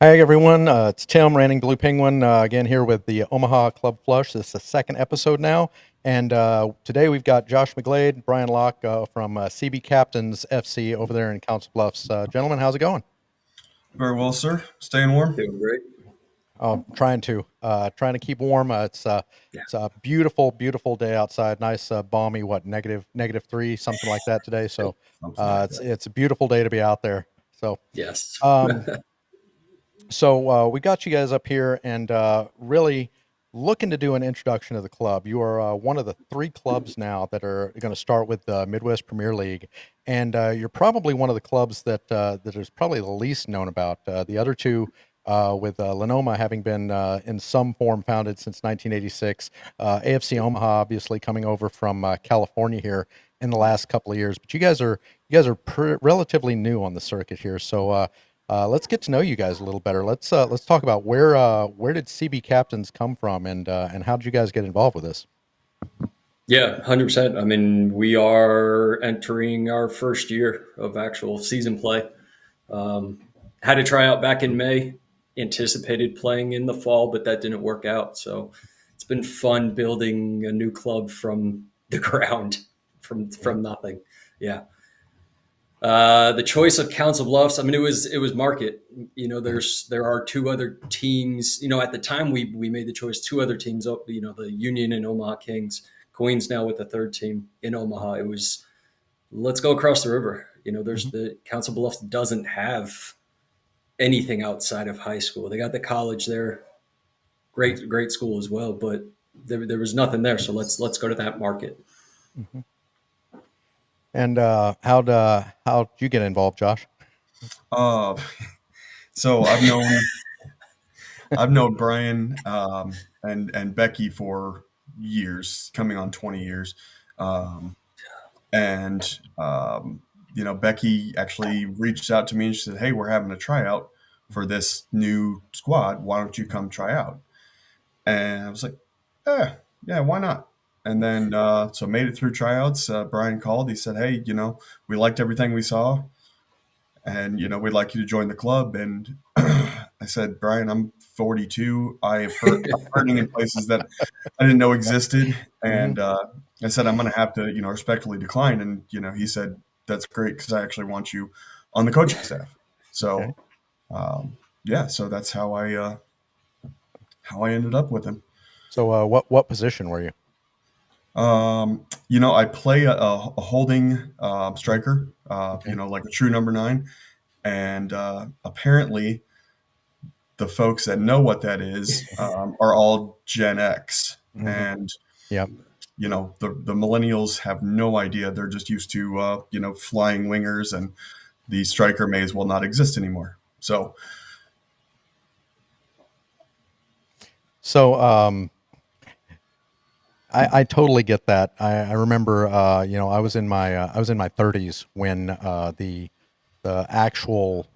Hi everyone, it's Tim, Ranning Blue Penguin, again here with the Omaha Club Flush. This is the second episode now, and today we've got Josh McGlade, Brian Locke from CB Captains FC over there in Council Bluffs. Gentlemen, how's it going? Very well, sir. Staying warm. Doing great. Oh, trying to keep warm. Yeah. It's a beautiful, beautiful day outside. Nice, balmy, negative 3, something like that today. So Something like that. it's a beautiful day to be out there. So. Yes. Um, we got you guys up here and really looking to do an introduction to the club. You are one of the three clubs now that are going to start with the Midwest Premier League, and you're probably one of the clubs that is probably the least known about. The other two, with Lenoma having been in some form founded since 1986, AFC Omaha obviously coming over from California here in the last couple of years. But you guys are relatively new on the circuit here, so. Let's get to know you guys a little better. Let's talk about where did CB Captains come from, and how did you guys get involved with this? Yeah, 100%. I mean, we are entering our first year of actual season play. Um, had to try out back in May, anticipated playing in the fall, but that didn't work out. So it's been fun building a new club from the ground, Yeah. from nothing. Yeah. The choice of Council Bluffs. I mean, it was market. Mhm. There are two other teams. At the time we made the choice. Two other teams. The Union and Omaha Kings. Queens now with the third team in Omaha. It was let's go across the river. There's Mhm. the Council Bluffs doesn't have anything outside of high school. They got the college there, great school as well, but there was nothing there. So let's go to that market. Mhm. And how'd you get involved, Josh? Uh, so I've known Brian and Becky for years, coming on 20 years, um, and Becky actually reached out to me and she said, "Hey, we're having a tryout for this new squad. Why don't you come try out?" And I was like, yeah, why not?" And then so made it through tryouts. Brian called. He said, "Hey, we liked everything we saw. And we'd like you to join the club." And I said, "Brian, I'm 42. I'm hurting in places that I didn't know Yep. existed." Hmm. And I said, "I'm going to have to respectfully decline." And he said, "That's great, because I actually want you on the coaching staff." Okay. So yeah, so that's how I ended up with him. So what position were you? I play a holding striker, Okay. like a true number nine. And apparently, the folks that know what that is are all Gen X, Hmm. and Yep. the millennials have no idea. They're just used to flying wingers, and the striker may as well not exist anymore. So So I totally get that. I remember, I was in my 30s when the actual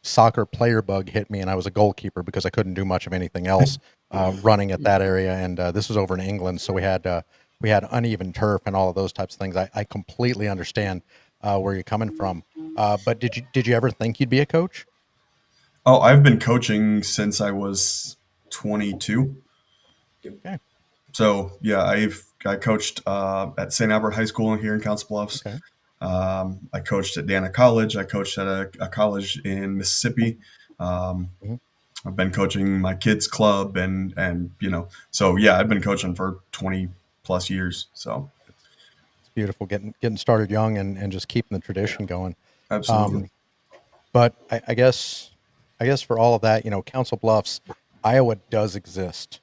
soccer player bug hit me, and I was a goalkeeper because I couldn't do much of anything else running at that area. And this was over in England, so we had uneven turf and all of those types of things. I completely understand where you're coming from. But did you ever think you'd be a coach? oh, I've been coaching since I was 22. Okay. So yeah, I coached at St. Albert High School here in Council Bluffs. Okay. I coached at Dana College. I coached at a college in Mississippi. Um, Mhm. I've been coaching my kids club, and so yeah, I've been coaching for 20 plus years. So It's beautiful getting started young and just keeping the tradition going. absolutely. Um, But I guess for all of that, Council Bluffs, Iowa does exist,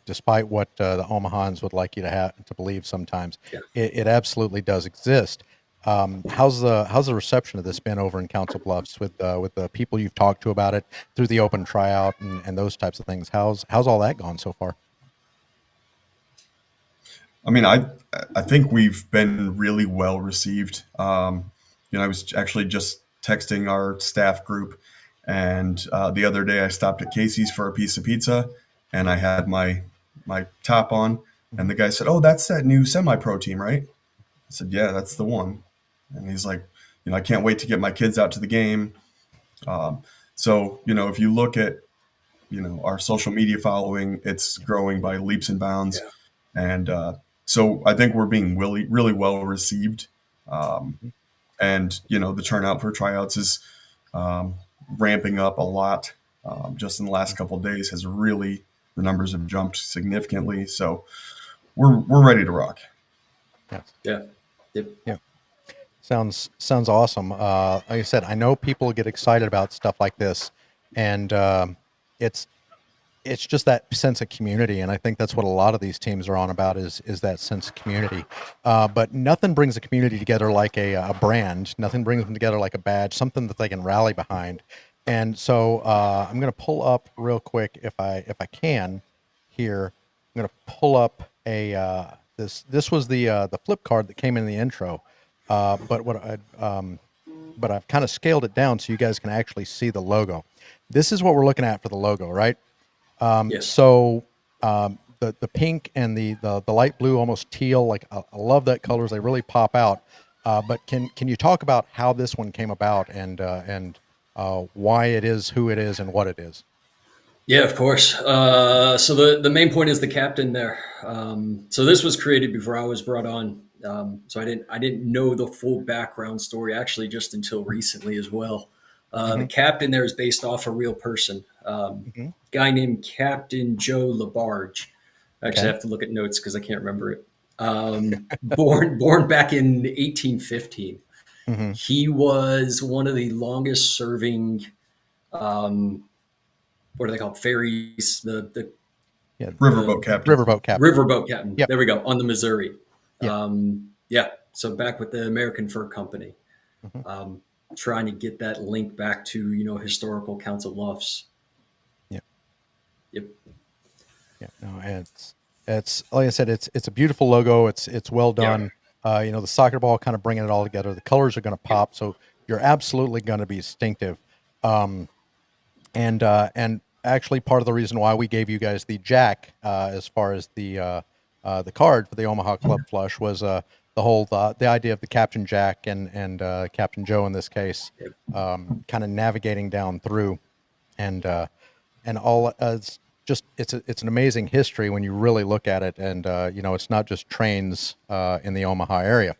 despite what the Omahans would like you to believe sometimes. Yeah. It absolutely does exist. How's the reception of this been over in Council Bluffs with the people you've talked to about it through the open tryout and those types of things? How's all that gone so far? I mean, I think we've been really well received. I was actually just texting our staff group, and the other day I stopped at Casey's for a piece of pizza, and I had my top on, and Mhm. the guy said, "Oh, that's that new semi-pro team, right?" I said, "Yeah, that's the one." And he's like, "I can't wait to get my kids out to the game." Um, So, if you look at, our social media following, it's growing by leaps and bounds. Yeah. And so I think we're being really, really well received. Mhm. And, the turnout for tryouts is um, ramping up a lot. Just in the last couple of days the numbers have jumped significantly. So we're ready to rock. Yes. Yeah. Yep. Yeah. Sounds awesome. Like I said, I know people get excited about stuff like this, and it's it's just that sense of community, and I think that's what a lot of these teams are on about is that sense of community. But nothing brings a community together like a brand. Nothing brings them together like a badge, something that they can rally behind. And so I'm going to pull up real quick if I can here. I'm going to pull up a this was the flip card that came in the intro. But I've kind of scaled it down so you guys can actually see the logo. This is what we're looking at for the logo, right? Yes. So the pink and the light blue, almost teal, like I love that colors. They really pop out. But can you talk about how this one came about and why it is who it is and what it is? Yeah, of course. So the main point is the captain there. So this was created before I was brought on. So I didn't know the full background story actually just until recently as well. Hmm. The captain there is based off a real person, Hmm. guy named Captain Joe Labarge. I actually Okay. have to look at notes because I can't remember it. Born back in 1815. Hmm. He was one of the longest serving. Um, what are they called? Ferries. Yeah. The Riverboat captain. Riverboat captain. riverboat captain. Yep. There we go, on the Missouri. Yeah. Yeah. So back with the American Fur Company, Hmm. um, trying to get that link back to historical Council Bluffs. Yeah. Yep. Yeah. No, and it's like I said, it's a beautiful logo. It's well Yeah. done. The soccer ball kind of bringing it all together. The colors are going to Yep. pop, so you're absolutely going to be distinctive. Um, and actually part of the reason why we gave you guys the jack as far as the card for the Omaha Club Flush was the idea of the Captain Jack and Captain Joe in this case, Yep. kind of navigating down through and and all it's just it's an amazing history when you really look at it, and it's not just trains in the Omaha area.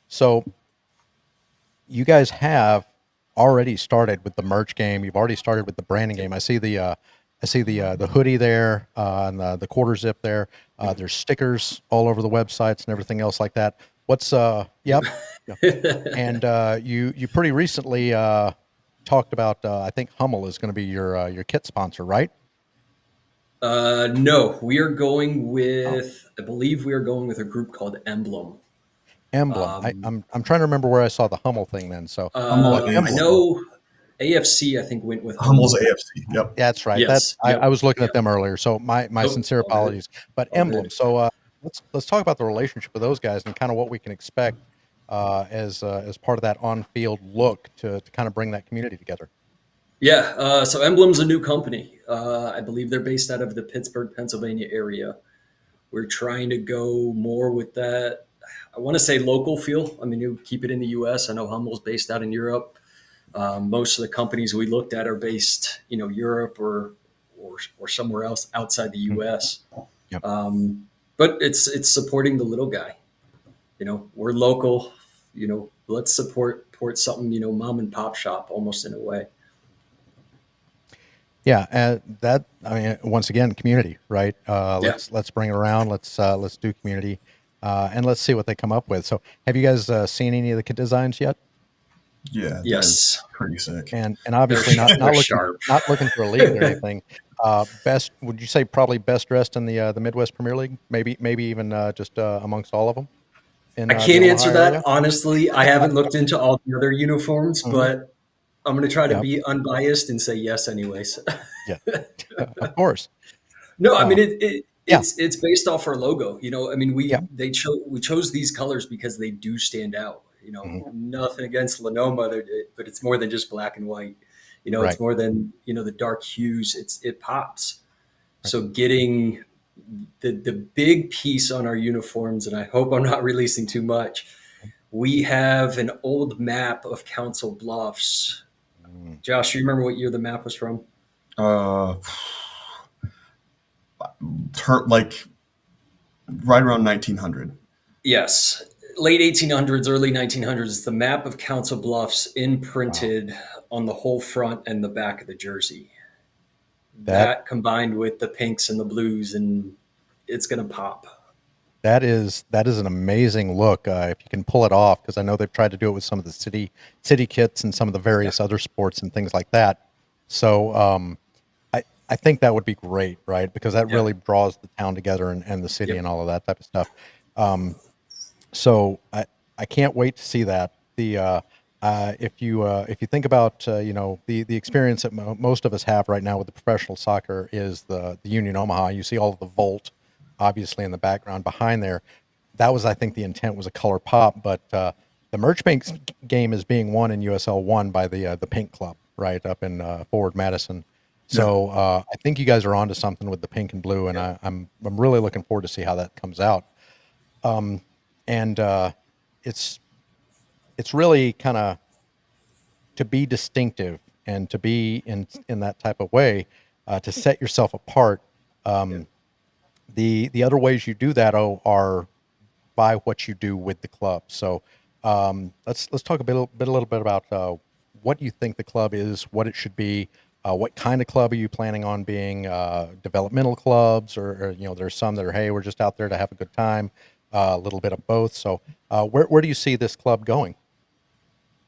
So you guys have already started with the merch game. You've already started with the branding Yep. game. I see the hoodie there and the quarter zip there. Yep. There's stickers all over the websites and everything else like that. What's Yep. yep. Yeah. And you pretty recently talked about I think Hummel is going to be your kit sponsor, right? No, we are going Oh, with. I believe we are going with a group called Emblem. Emblem. Um, I'm trying to remember where I saw the Hummel thing then. So Hummel I is Emblem. know AFC. I think went with Hummel's Hummel. AFC. Yep. Yeah, that's right. That Yes. I Yep. was looking at Yep. them earlier. So my Nope. sincere All good. apologies. But All Emblem. good. So let's talk about the relationship with those guys and kind of what we can expect as part of that on-field look to kind of bring that community together. Yeah, so Emblem's a new company. I believe they're based out of the Pittsburgh, Pennsylvania area. We're trying to go more with that. I want to say local feel. I mean, you keep it in the U.S. I know Hummel's based out in Europe. Most of the companies we looked at are based, Europe or somewhere else outside the Mhm. U.S. Yep. But it's supporting the little guy. We're local. Let's support something. Mom and pop shop almost in a way. Yeah, that I mean, once again, community, right? Yeah. Let's bring it around. Let's do community, and let's see what they come up with. So, have you guys seen any of the kit designs yet? Yeah, they're Yes. pretty sick. And They're obviously not they're not looking sharp. not looking for a league or anything. Best would you say probably best dressed in the Midwest Premier League? Maybe even just amongst all of them in I the can't Omaha answer that area. honestly. I haven't looked into all the other uniforms, Hmm. but I'm going to try to Yeah, be unbiased and say yes, anyways. yeah, of course. No, I Uh, mean it yeah, it's based off our logo. I mean yeah, we chose these colors because they do stand out. hmm, Nothing against Lenoma, but it's more than just black and white. It's right, more than the dark hues. It pops. right. So getting the big piece on our uniforms, and I hope I'm not releasing too much. We have an old map of Council Bluffs Josh, you remember what year the map was from? Uh, like right around 1900. Yes, late 1800s, early 1900s. The map of Council Bluffs Wow. imprinted on the whole front and the back of the jersey. That That combined with the pinks and the blues, and it's going to pop. that is an amazing look. If you can pull it off, because I know they've tried to do it with some of the city kits and some of the Yeah, various other sports and things like that. So I think that would be great, right? Because that yeah, really draws the town together and the city yep, and all of that type of stuff. Um, so I can't wait to see that. If you think about the experience that most of us have right now with the professional soccer is the Union Omaha. You see all of the Volt, obviously in the background behind there. That was, I think, the intent was a color pop, but the Merch Banks game is being won in USL one by the Pink Club right up in Forward Madison. Yeah. So I think you guys are onto something with the pink and blue, and yep, I'm really looking forward to see how that comes out. Um, and it's it's really kind of to be distinctive and to be in that type of way to set yourself apart. yep. Um, the other ways you do that are by what you do with the club. So let's talk a little bit about what you think the club is, what it should be. What kind of club are you planning on being? Developmental clubs, or there's some that are, hey, we're just out there to have a good time. A little bit of both. So where do you see this club going?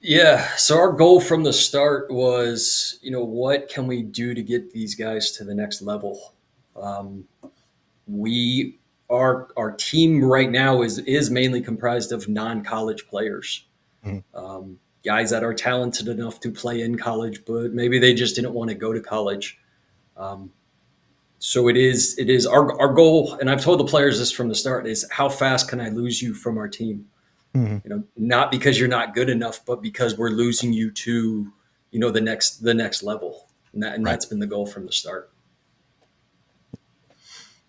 Yeah. So our goal from the start was, what can we do to get these guys to the next level? Um, we our team right now is mainly comprised of non-college players, Mhm. guys that are talented enough to play in college, but maybe they just didn't want to go to college. Um, so it is our goal, and I've told the players this from the start: is how fast can I lose you from our team? Mhm. Not because you're not good enough, but because we're losing you to the next level, and Right. that's been the goal from the start.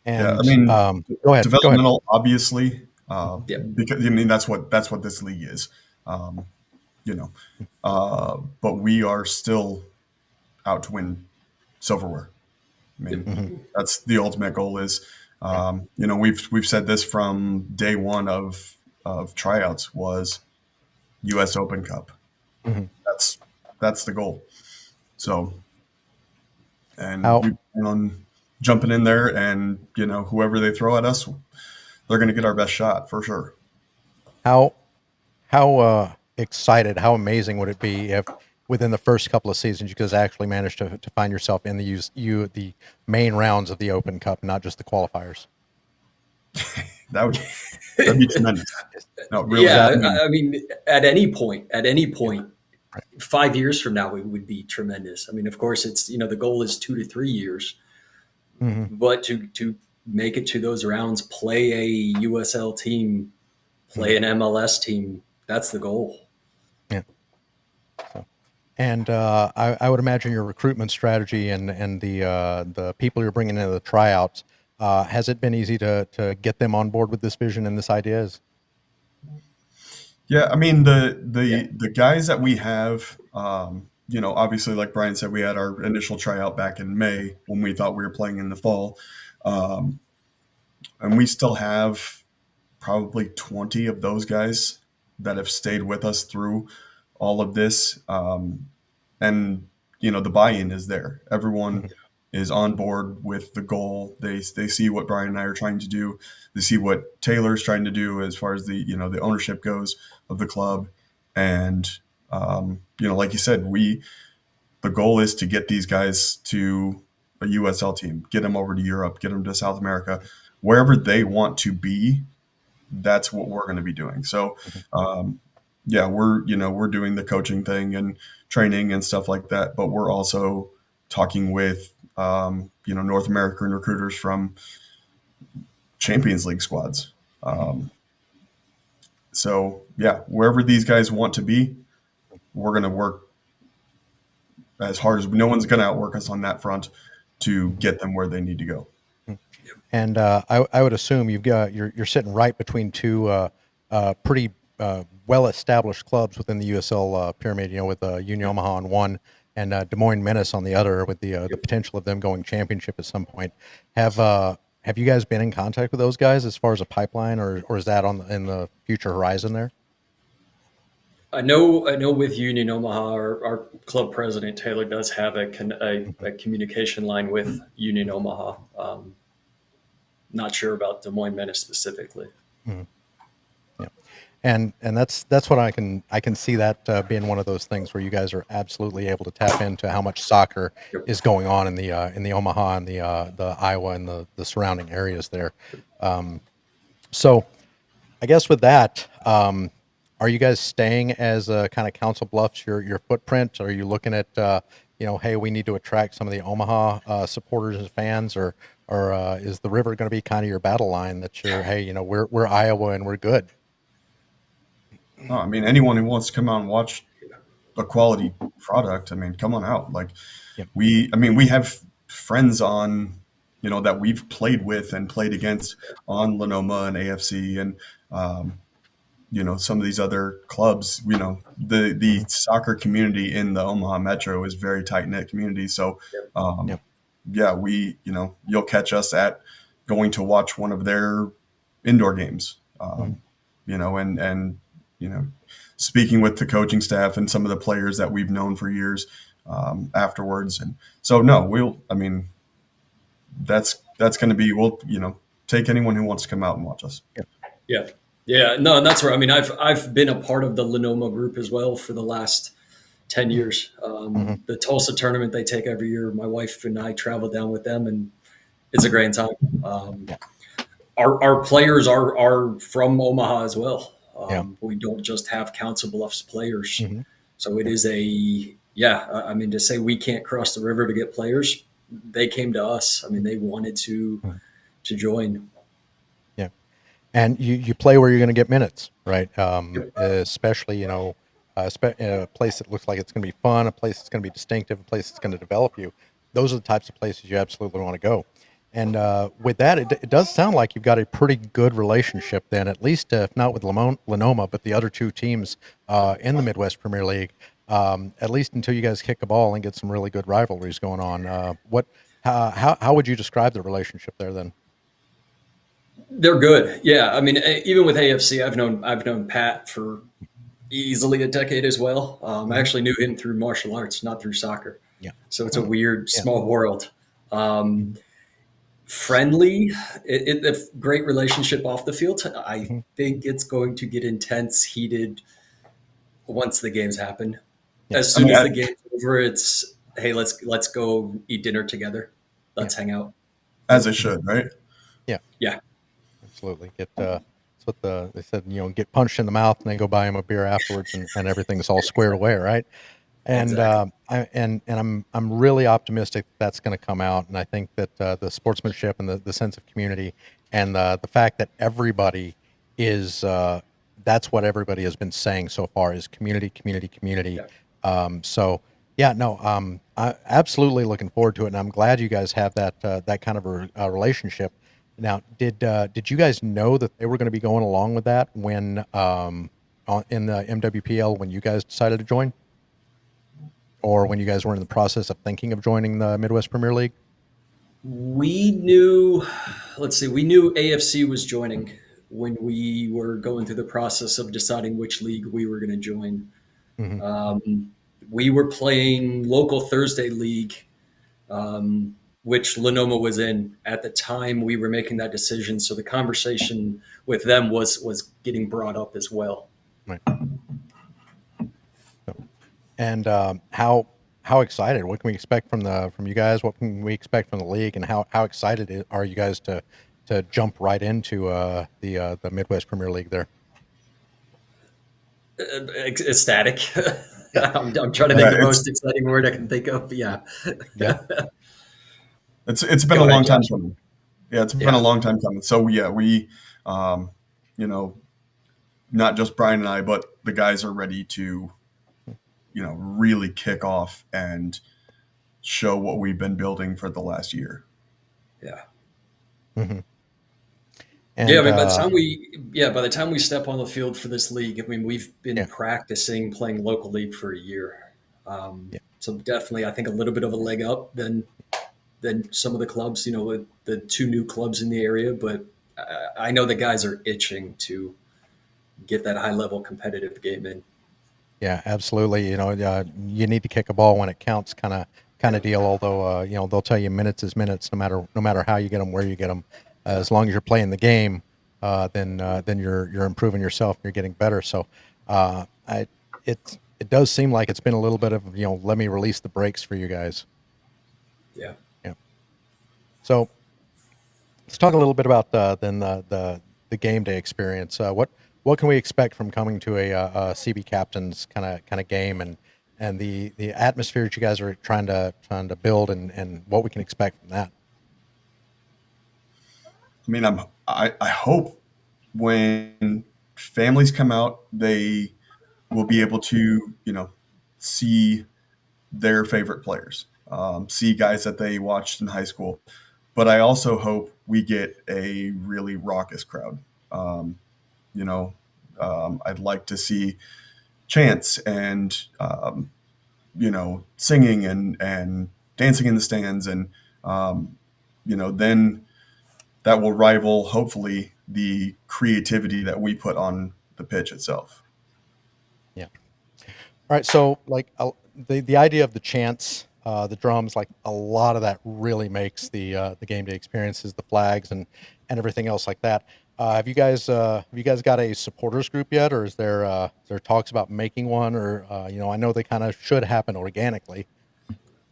Yeah. I And mean, go ahead. Go ahead. developmental, obviously, Yeah, because I mean that's what this league is. Um, you know, but we are still out to win silverware. I yeah, mean, Hmm. that's the ultimate goal. Is Right. we've said this from day one of tryouts was U.S. Open Cup. Hmm. That's that's the goal. So, and How we plan on jumping in there, and whoever they throw at us, they're going to get our best shot for sure. how how excited, how amazing would it be if within the first couple of seasons you guys actually managed to find yourself in the main rounds of the Open Cup, not just the qualifiers? That would that'd be tremendous. No, Is really. yeah. that I mean, I mean, yeah, at any point, right. 5 years from now, it would be tremendous. I mean, of course, it's the goal is 2 to 3 years, Hmm. but to make it to those rounds, play a USL team, Hmm. play an MLS team, that's the goal. Yeah. So, and I would imagine your recruitment strategy and the people you're bringing into the tryouts, has it been easy to get them on board with this vision and this ideas? yeah. I mean, the Yeah, the the guys that we have, obviously, like Brian said, we had our initial tryout back in May when we thought we were playing in the fall, um, and we still have probably 20 of those guys that have stayed with us through all of this. And the buy-in is there. Everyone Mhm. is on board with the goal. They see what Brian and I are trying to do. They see what Taylor's trying to do as far as the ownership goes of the club. And like you said, the goal is to get these guys to a USL team, get them over to Europe, get them to South America, wherever they want to be. That's what we're going to be doing. So, Mhm. yeah, we're doing the coaching thing and training and stuff like that, but we're also talking with North American recruiters from Champions League squads. Mhm. So yeah, wherever these guys want to be, we're going to work as hard as no one's going to outwork us on that front to Mhm. get them where they need to go. Mhm. And I would assume you're sitting right between two pretty well established clubs within the USL pyramid. With Union yeah, Omaha on one, Des Moines Menace on the other, with the potential of them going championship at some point. Have you guys been in contact with those guys as far as a pipeline, or is that in the future horizon there? I know. With Union Omaha, our club president Taylor does have a communication line with Union Omaha. Not sure about Des Moines Menace specifically. Mhm. Yeah, and that's what I can see that being one of those things where you guys are absolutely able to tap into how much soccer Yep. is going on in the Omaha and the Iowa and the surrounding areas there. Um, so I guess with that, are you guys staying as a kind of Council Bluffs your footprint? Are you looking at hey, we need to attract some of the Omaha supporters and fans, or is the river going to be kind of your battle line that you're, hey, we're Iowa and we're good? Oh, I mean, anyone who wants to come out and watch a quality product, I mean, come on out. Like Yep. we have friends on, that we've played with and played against on Lenoma and AFC and, some of these other clubs. The Hmm. soccer community in the Omaha Metro is very tight knit community. So, Yep. um, Yep. yeah, you'll catch us at going to watch one of their indoor games, Hmm. and you know, speaking with the coaching staff and some of the players that we've known for years afterwards. And so, no, I mean, that's going to be, we'll take anyone who wants to come out and watch us. Yep. Yeah, yeah, no, and that's where I mean I've been a part of the Lenoma group as well for the last 10 years. Hmm. The Tulsa tournament they take every year. My wife and I travel down with them, and it's a great time. Yeah. Our players are from Omaha as well. Yeah. We don't just have Council Bluffs players, Hmm. so it is I mean, to say we can't cross the river to get players, they came to us. I mean, they wanted to join. Yeah. And you play where you're going to get minutes, right? Yep. Especially a place that looks like it's going to be fun, a place that's going to be distinctive, a place that's going to develop you. Those are the types of places you absolutely want to go. And with that, it does sound like you've got a pretty good relationship then, at least if not with Lenoma, but the other two teams in the Midwest Premier League. At least until you guys kick a ball and get some really good rivalries going on. How would you describe the relationship there then? They're good. Yeah, I mean, even with AFC, I've known Pat for easily a decade as well. I Hmm. actually knew him through martial arts, not through soccer. Yeah. So it's a Oh, weird yeah. small world. Um, Mhm. Friendly, a great relationship off the field. I Mhm. think it's going to get intense, heated once the games happen. Yeah. As I soon mean, as the game's over, it's hey, let's go eat dinner together. Yeah. Let's hang out. as it should, right? Yeah. Yeah, Absolutely. That's what they said. Get punched in the mouth and then go buy him a beer afterwards, and everything's all squared away, right? And exactly. I'm really optimistic that's going to come out, and I think that the sportsmanship and the sense of community and the fact that everybody is that's what everybody has been saying so far is community, community, community. Yeah. So yeah, no, I absolutely looking forward to it, and I'm glad you guys have that kind of a relationship. Now, did you guys know that they were going to be going along with that when in the MWPL when you guys decided to join? Or when you guys were in the process of thinking of joining the Midwest Premier League? We knew, let's see, we knew AFC was joining when we were going through the process of deciding which league we were going to join. Hmm. Um, we were playing local Thursday league, which Lenoma was in at the time we were making that decision. So the conversation with them was getting brought up as well. Right. So, and how excited? What can we expect from you guys? What can we expect from the league? And how excited are you guys to jump right into the Midwest Premier League there? Ecstatic. Yeah. I'm trying to think Yeah, the most exciting word I can think of. But yeah. Yeah. it's been a Go ahead, long time Josh. coming. Yeah, it's been a Yeah. long time coming. So yeah, um, you know, not just Brian and I, but the guys are ready to, really kick off and show what we've been building for the last year. Yeah. Hmm. Yeah, I And mean, by the time we step on the field for this league, I mean, we've been yeah. practicing playing local league for a year. Yeah. So definitely, I think a little bit of a leg up than some of the clubs, with the two new clubs in the area. But I know the guys are itching to get that high level competitive game in. Yeah, absolutely. You need to kick a ball when it counts, kind of deal. Although, they'll tell you minutes is minutes, no matter how you get them, where you get them. As long as you're playing the game, then you're improving yourself and you're getting better. So, I it does seem like it's been a little bit of let me release the brakes for you guys. Yeah. Yeah. So let's talk a little bit about then the game day experience. What can we expect from coming to a CB captains kind of game, and the atmosphere that you guys are trying to build, and what we can expect from that? I mean, I hope when families come out, they will be able to, see their favorite players, see guys that they watched in high school. But I also hope we get a really raucous crowd. Um, you know, I'd like to see chants and, singing and dancing in the stands. And, then that will rival, hopefully, the creativity that we put on the pitch itself. Yeah. All right. So like the idea of the chants, the drums, like a lot of that really makes the game day experiences, the flags and everything else like that. Have you guys got a supporters group yet, or is there talks about making one, or I know they kind of should happen organically.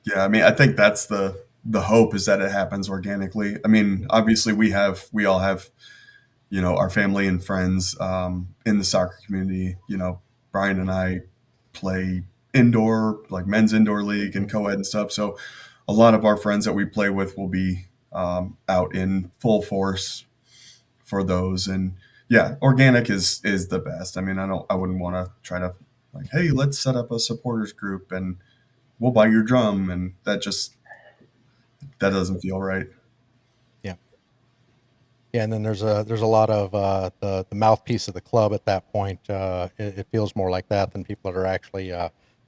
Yeah, I mean, I think that's the hope, is that it happens organically. I mean, obviously we all have, our family and friends, in the soccer community. Brian and I play indoor, like men's indoor league and co-ed and stuff. So a lot of our friends that we play with will be, out in full force for those. And yeah, organic is the best. I mean, I wouldn't want to try to, like, hey, let's set up a supporters group and we'll buy your drum, and that doesn't feel right. Yeah. Yeah, and then there's a lot of the mouthpiece of the club at that point. It feels more like that than people that are actually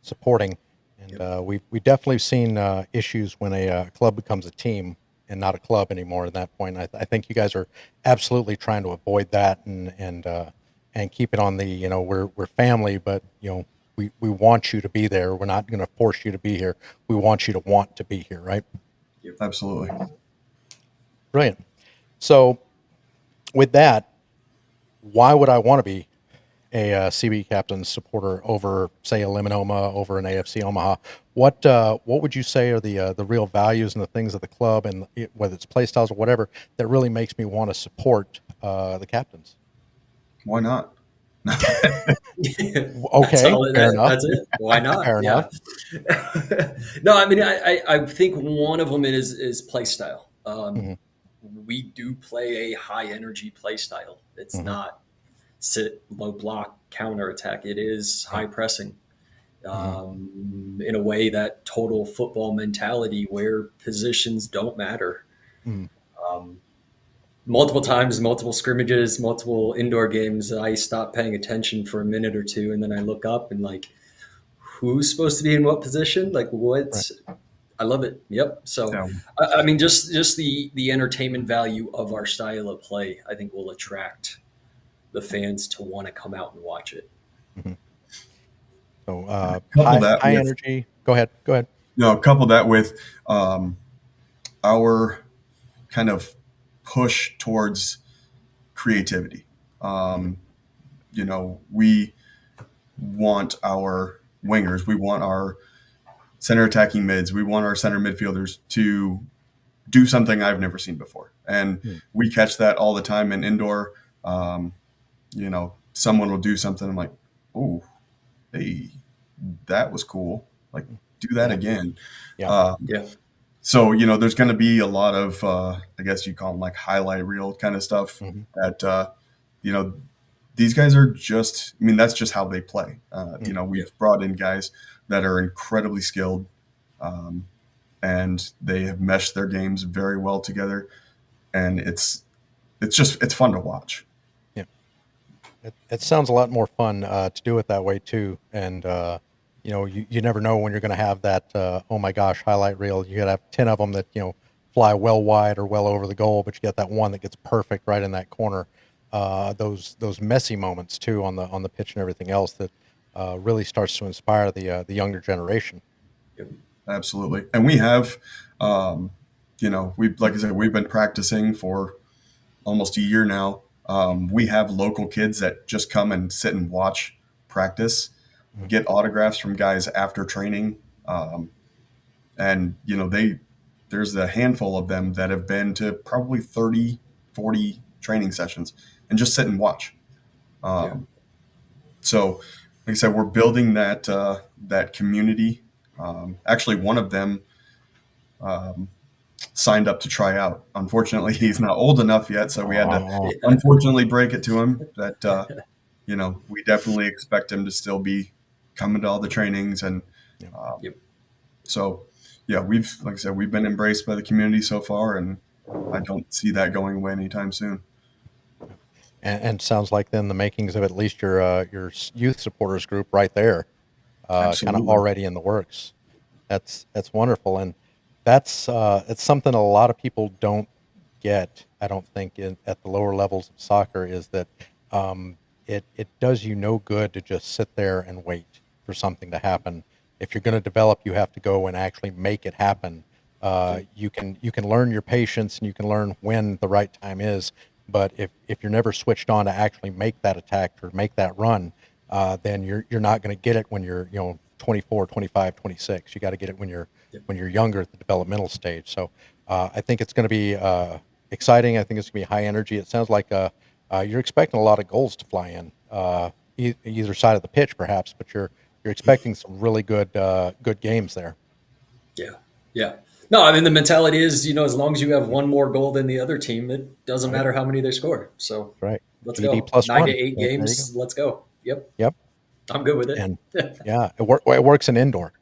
supporting. And Yep. We definitely seen issues when a club becomes a team and not a club anymore. At that point, I think you guys are absolutely trying to avoid that, and keep it on the we're family, but we want you to be there. We're not going to force you to be here. We want you to want to be here, right? Yep. Absolutely. Brilliant. So with that, why would I want to be a CB Captains supporter over, say, a Lemonoma, over an AFC Omaha? What would you say are the real values and the things of the club, and whether it's play styles or whatever, that really makes me want to support the Captains? Why not? That's Okay, all. fair enough. That's it. Why not? Fair enough. Yeah. No, I mean, I think one of them is play style. Hmm. We do play a high energy play style. It's Hmm. not sit low block counter attack. It is Right. high pressing, Hmm. in a way that total football mentality where positions don't matter. Hmm. Um, Multiple times, multiple scrimmages, multiple indoor games, I stop paying attention for a minute or two, and then I look up and like, who's supposed to be in what position? Like, Right. what? I love it. Yep. So, Yeah, I mean, just the entertainment value of our style of play, I think, will attract the fans to want to come out and watch it. Hmm. So couple high that high with energy. Go ahead. Go ahead. couple that with, our kind of push towards creativity. Hmm. We want our wingers, we want our center attacking mids, we want our center midfielders to do something I've never seen before, and we catch that all the time in indoor. Someone will do something. I'm like, oh, hey, that was cool. Like, do that Yeah. again. Yeah. Um, Yeah. so there's going to be a lot of, I guess you call them like highlight reel kind of stuff Hmm. that, you know these guys are just, I mean, that's just how they play. Yeah. We've brought in guys that are incredibly skilled, um, and they have meshed their games very well together, and it's fun to watch. Yeah. It sounds a lot more fun to do it that way too, and you never know when you're going to have that, oh my gosh, highlight reel. You got to have 10 of them that, fly well wide or well over the goal, but you get that one that gets perfect right in that corner. Those messy moments too on the pitch and everything else that really starts to inspire the younger generation. Absolutely. And we have, we like I said, we've been practicing for almost a year now. We have local kids that just come and sit and watch practice, get autographs from guys after training. And, there's a handful of them that have been to probably 30, 40 training sessions and just sit and watch. So, like I said, we're building that community. Actually, one of them signed up to try out. Unfortunately, he's not old enough yet, so we had to unfortunately break it to him that we definitely expect him to still be coming to all the trainings, and so we've, like I said, we've been embraced by the community so far, and I don't see that going away anytime soon. And sounds like then the makings of at least your youth supporters group right there, kind of Absolutely. already in the works. That's wonderful, and that's it's something a lot of people don't get. I don't think at the lower levels of soccer is that it does you no good to just sit there and wait for something to happen. If you're going to develop, you have to go and actually make it happen. You can learn your patience and you can learn when the right time is. But if you're never switched on to actually make that attack or make that run, then you're not going to get it when you're 24, 25, 26. You got to get it when you're younger at the developmental stage. So I think it's going to be exciting. I think it's going to be high energy. It sounds like you're expecting a lot of goals to fly in either side of the pitch, perhaps, but you're expecting some really good games there. Yeah. No, I mean, the mentality is, as long as you have one more goal than the other team, it doesn't matter how many they score. So right, let's GD go. plus 9 to one. 8 There you games. Let's go. Yep. Yep. I'm good with it. And yeah, it works in indoor.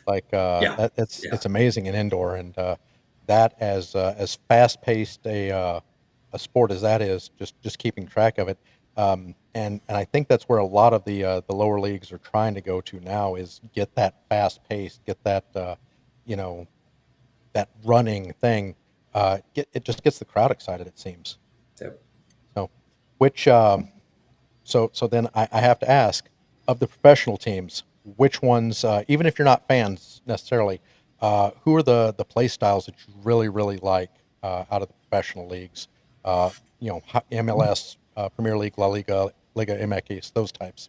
Like Yeah. it's amazing in indoor, and that as fast paced a sport as that is, just keeping track of it. And I think that's where a lot of the lower leagues are trying to go to now is get that fast pace, get that you know that running thing. It just gets the crowd excited. It seems. Yep. So, which so then I have to ask, of the professional teams, which ones, even if you're not fans necessarily, who are the play styles that you really like out of the professional leagues? MLS, Premier League, La Liga, Liga MX, those types.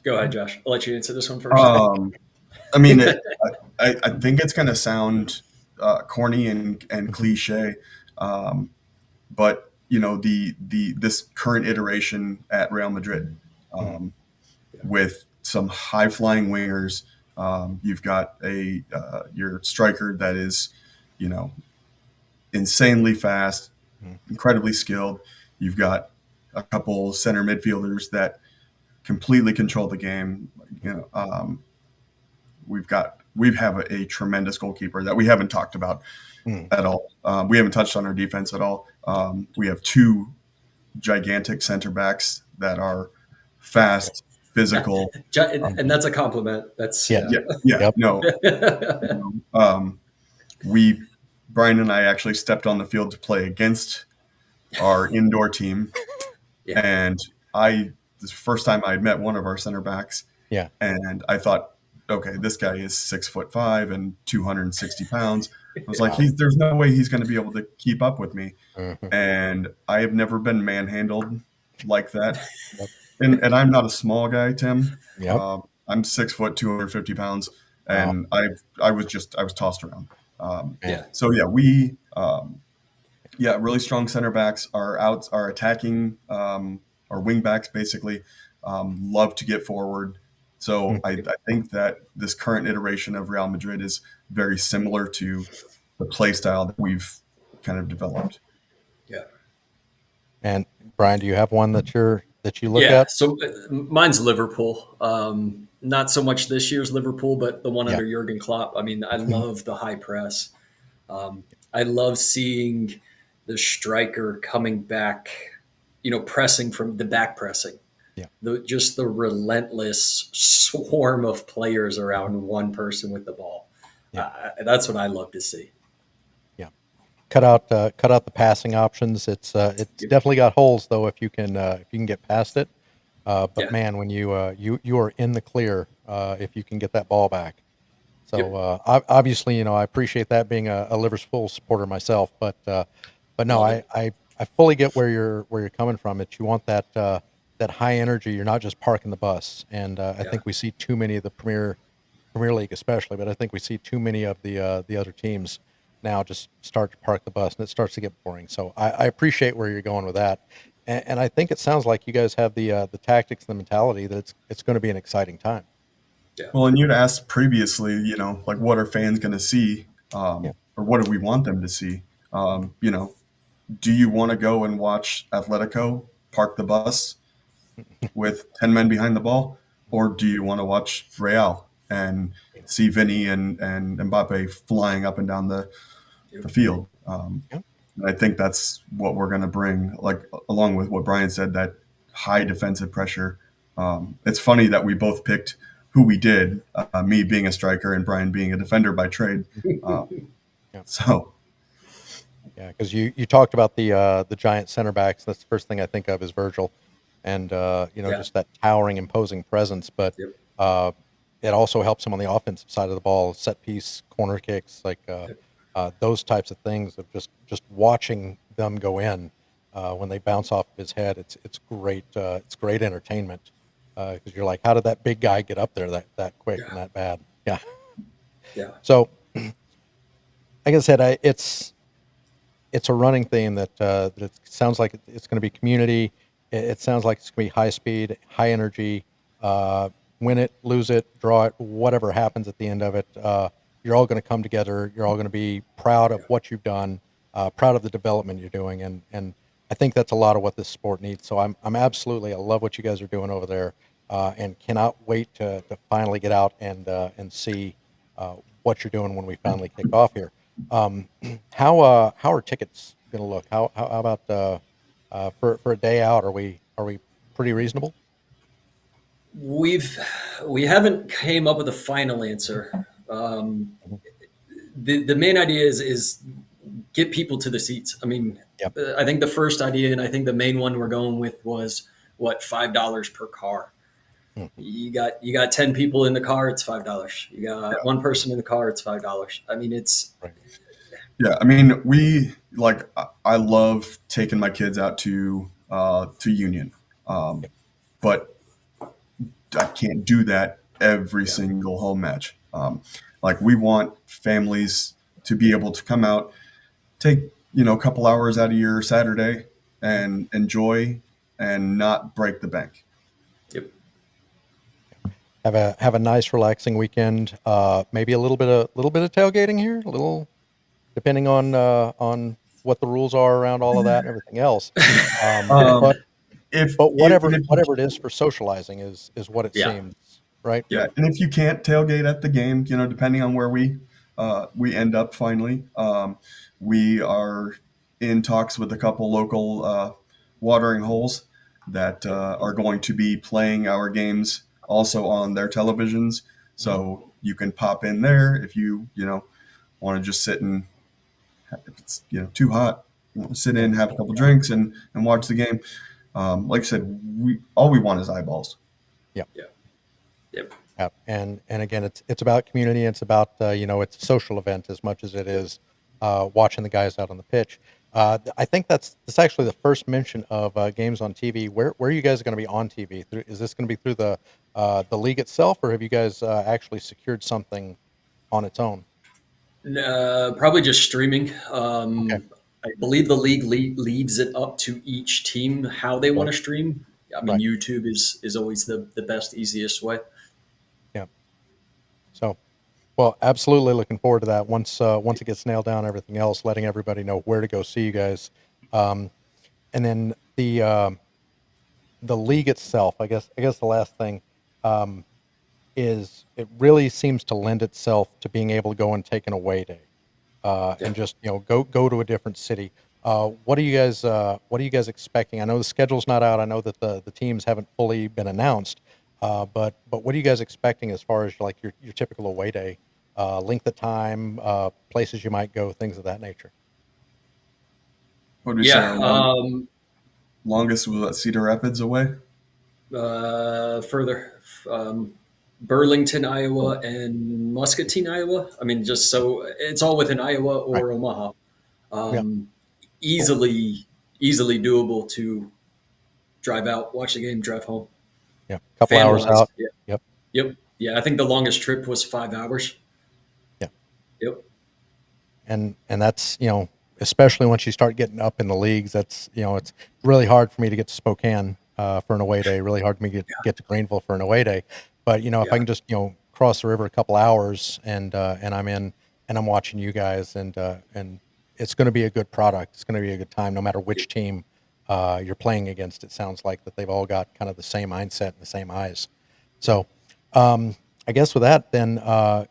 Go ahead, Josh. I'll let you answer this one first. I mean, I think it's going to sound corny and cliche, but this current iteration at Real Madrid, with some high flying wingers, you've got your striker that is, insanely fast, incredibly skilled. You've got a couple center midfielders that completely control the game. We have a tremendous goalkeeper that we haven't talked about at all. We haven't touched on our defense at all. We have two gigantic center backs that are fast, physical, and that's a compliment. That's Yeah. Yep. No, Brian and I actually stepped on the field to play against our indoor team, and this is the first time I had met one of our center backs. Yeah. And I thought, okay, this guy is 6'5" and 260 pounds. I was like, there's no way he's going to be able to keep up with me. Mm-hmm. And I have never been manhandled like that. Yep. And I'm not a small guy, Tim. Yep. I'm 6 foot, 250 pounds. And I was tossed around. So we really strong center backs. Our attacking, our wing backs basically love to get forward. So I think that this current iteration of Real Madrid is very similar to the play style that we've kind of developed. Yeah. And Brian, do you have one that you look Yeah. at? So mine's Liverpool. Not so much this year's Liverpool, but the one under Jurgen Klopp. I mean, I love the high press. I love seeing the striker coming back, pressing from the back pressing. Yeah. Just the relentless swarm of players around one person with the ball. Yeah. That's what I love to see. Yeah. Cut out the passing options. It's Yep. definitely got holes though if you can get past it. But Yeah. man, when you are in the clear if you can get that ball back. So Yep. obviously, I appreciate that being a Liverpool supporter myself, but no, Love it. I fully get where you're coming from. That you want that high energy. You're not just parking the bus, and I Yeah. think we see too many of the Premier League, especially, but I think we see too many of the other teams now just start to park the bus, and it starts to get boring. So I appreciate where you're going with that, and I think it sounds like you guys have the tactics, the mentality that it's going to be an exciting time. Yeah. Well, and you'd asked previously, like what are fans going to see, Yeah. or what do we want them to see? You know, do you want to go and watch Atletico park the bus with 10 men behind the ball, or do you want to watch Real and see Vinny and Mbappe flying up and down Yep. the field? Yeah. And I think that's what we're going to bring, like along with what Brian said, that high defensive pressure. It's funny that we both picked who we did, me being a striker and Brian being a defender by trade. Uh, Yeah. so Yeah, because you talked about the giant center backs. That's the first thing I think of is Virgil, and Yeah. just that towering, imposing presence. But Yep. uh, it also helps him on the offensive side of the ball, set piece, corner kicks, like Yep. those types of things. Of just watching them go in when they bounce off of his head. It's great. It's great entertainment because you're like, how did that big guy get up there that quick Yeah. and that bad? Yeah. Yeah. So like I said, it's a running theme that it sounds like it's going to be community. It sounds like it's going to be high speed, high energy. Win it, lose it, draw it, whatever happens at the end of it, you're all going to come together. You're all going to be proud of Yeah. what you've done, proud of the development you're doing, and I think that's a lot of what this sport needs. So I'm absolutely I love what you guys are doing over there, and cannot wait to finally get out and see what you're doing when we finally kick off here. Um, how are tickets gonna look? How about for a day out? Are we pretty reasonable? We've we haven't came up with a final answer. Mhm. The main idea is get people to the seats. I mean, Yep. I think the first idea, and I think the main one we're going with was what $5 per car. Mhm. You got 10 people in the car, it's $5. You got one person in the car, it's $5. I mean, it's Right. yeah, I mean, I love taking my kids out to Union, Yep. but I can't do that every yeah, single home match. Like we want families to be able to come out, take a couple hours out of your Saturday Mhm. and enjoy and not break the bank. yep, Have a nice relaxing weekend. Maybe a little bit of tailgating here, a little depending on what the rules are around all of that and everything else. But Um, if whatever and if whatever it is for socializing is what it yeah, seems, right? Yeah, yep, and if you can't tailgate at the game, depending on where we end up finally, we are in talks with a couple local watering holes that are going to be playing our games also on their televisions. Mhm. So you can pop in there if you want to just sit and if it's too hot, sit Yeah. in, have a couple drinks, and watch the game. Like I said, we want is eyeballs. Yeah. yeah, yep, Yeah, and again, it's about community. It's about it's a social event as much as it yep. is watching the guys out on the pitch. I think that's actually the first mention of games on TV. Where are you guys going to be on TV? Is this going to be through the league itself, or have you guys actually secured something on its own? Probably just streaming. Okay, I believe the league leaves it up to each team how they want right, to stream. I mean, right, YouTube is always the best, easiest way. yeah. So, well, absolutely looking forward to that. Once it gets nailed down, everything else, letting everybody know where to go see you guys, um, and then the league itself, I guess the last thing, um, is it really seems to lend itself to being able to go and take an away day, Yeah, and just, go to a different city. What are you guys expecting? I know the schedule's not out. I know that the teams haven't fully been announced. But what are you guys expecting as far as like your typical away day, length of time, places you might go, things of that nature? What did we say? Yeah. Our longest was at Cedar Rapids away. Further, Burlington, Iowa, and Muscatine, Iowa. I mean, just so it's all within Iowa Right. or Omaha. Yeah. Easily, easily doable to drive out, watch the game, drive home. Yeah. Couple Fan hours wise, out. yeah, Yep. yep, yeah. I think the longest trip was 5 hours. Yeah. Yep. And that's, especially once you start getting up in the leagues, that's, it's really hard for me to get to Spokane for an away day, really hard for me to get to Greenville for an away day. But if I Yeah. can just cross the river a couple hours and I'm in and I'm watching you guys and it's going to be a good product, it's going to be a good time no matter which team you're playing against. It sounds like that they've all got kind of the same mindset and the same eyes. So I guess with that, then I'll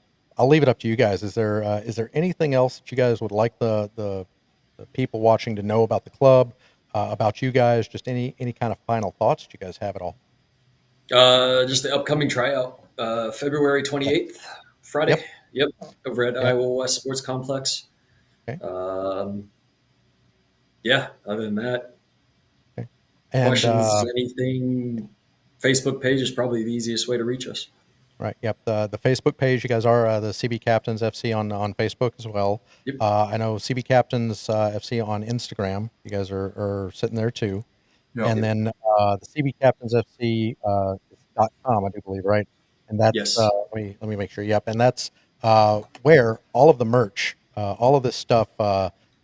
leave it up to you guys. Is there anything else that you guys would like the people watching to know about the club, about you guys? Just any kind of final thoughts that you guys have at all? Just the upcoming tryout, February Okay. 28th, Friday. Yep. Yep, over at Yep. Iowa West Sports Complex. Okay. Yeah. Other than that, Okay. And questions, anything? Facebook page is probably the easiest way to reach us. right. Yep. The Facebook page. You guys are the CB Captains FC on Facebook as well. Yep. I know CB Captains FC on Instagram. You guys are sitting there too. Yep. And then the cbcaptainsfc.com, I do believe, right? And that's Yes. let me make sure. Yep, and that's where all of the merch, all of this stuff.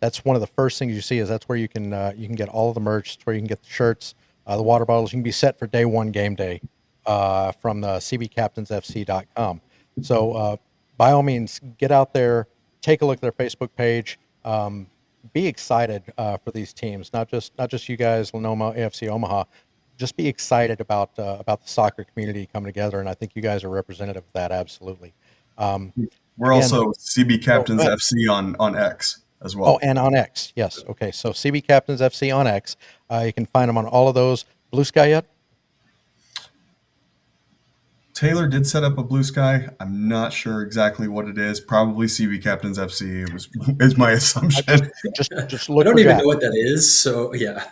That's one of the first things you see is that's where you can get all of the merch. It's where you can get the shirts, the water bottles. You can be set for day one game day from the cbcaptainsfc.com. So by all means, get out there, take a look at their Facebook page. Be excited for these teams, not just you guys, Lenoma AFC Omaha. Just be excited about the soccer community coming together, and I think you guys are representative of that. Absolutely. Um, We're again, also CB go Captains ahead. FC on X as Oh, well. and on X, yes. Okay, so CB Captains FC on X. You can find them on all of those. Blue Sky yet? Taylor did set up a Blue Sky. I'm not sure exactly what it is. Probably CB Captains FC is my I assumption. just I look don't for even Jack. know what that is. So yeah.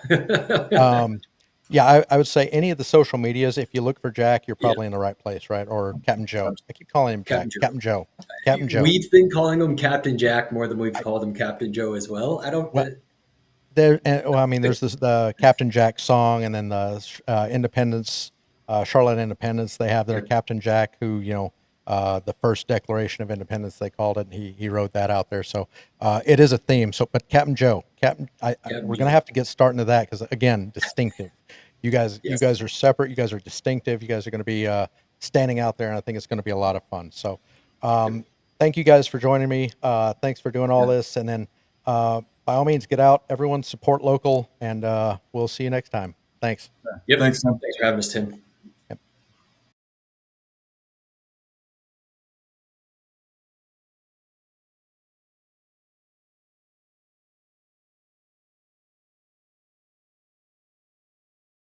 Yeah, I would say any of the social medias. If you look for Jack, you're Yeah. probably in the right place, right? Or Captain Joe. I keep calling him Jack. Captain Joe. Captain Joe. Captain Joe. We've been calling him Captain Jack more than we've called him Captain Joe as well. I don't. Well, I mean, there's the Captain Jack song, and then the Independence, Charlotte Independence. They have their Yeah. Captain Jack, who the first Declaration of Independence they called it. And he wrote that out there, so it is a theme. So, but Captain Joe, Captain we're Joe. gonna have to get starting to that because again, distinctive. You Yes. guys are separate. You guys are distinctive. You guys are going to be standing out there, and I think it's going to be a lot of fun. So, thank you guys for joining me. Thanks for doing all this, and then by all means, get out. Everyone support local, and we'll see you next time. Thanks. Yep. Thanks, Tim. Thanks for having us, Tim.